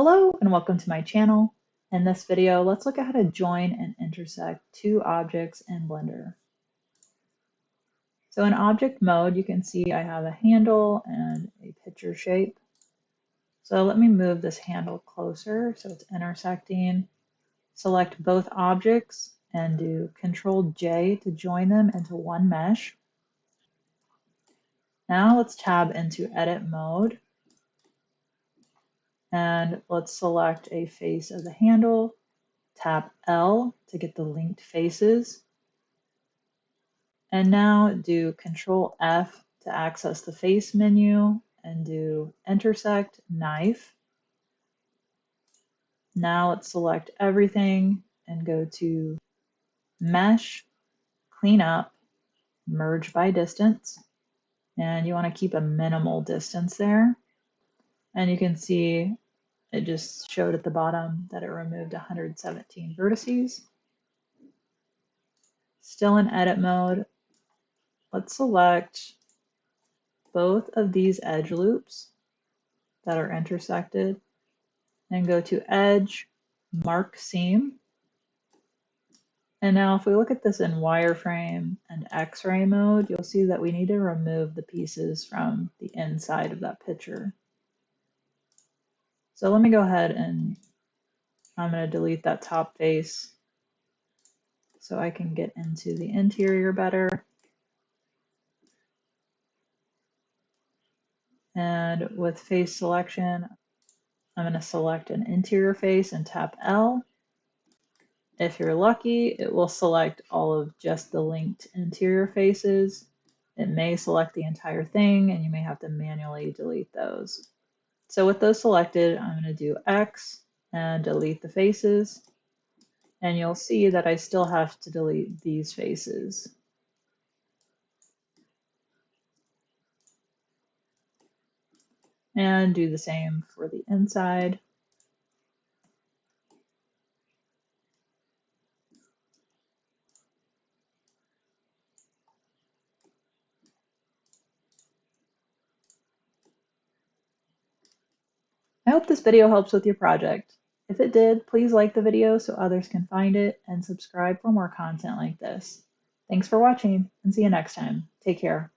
Hello and welcome to my channel. In this video, let's look at how to join and intersect two objects in Blender. So in object mode, you can see I have a handle and a picture shape. So let me move this handle closer so it's intersecting. Select both objects and do Ctrl J to join them into one mesh. Now let's tab into edit mode. And let's select a face of the handle. Tap L to get the linked faces. And now do Control F to access the face menu and do Intersect Knife. Now let's select everything and go to Mesh, Clean Up, Merge by Distance. And you want to keep a minimal distance there. And you can see it just showed at the bottom that it removed 117 vertices. Still in edit mode, let's select both of these edge loops that are intersected and go to Edge, Mark Seam. And now if we look at this in wireframe and X-ray mode, you'll see that we need to remove the pieces from the inside of that picture. So let me go ahead and I'm going to delete that top face so I can get into the interior better. And with face selection, I'm going to select an interior face and tap L. If you're lucky, it will select all of just the linked interior faces. It may select the entire thing and you may have to manually delete those. So with those selected, I'm going to do X and delete the faces. And you'll see that I still have to delete these faces. And do the same for the inside. I hope this video helps with your project. If it did, please like the video so others can find it and subscribe for more content like this. Thanks for watching and see you next time. Take care.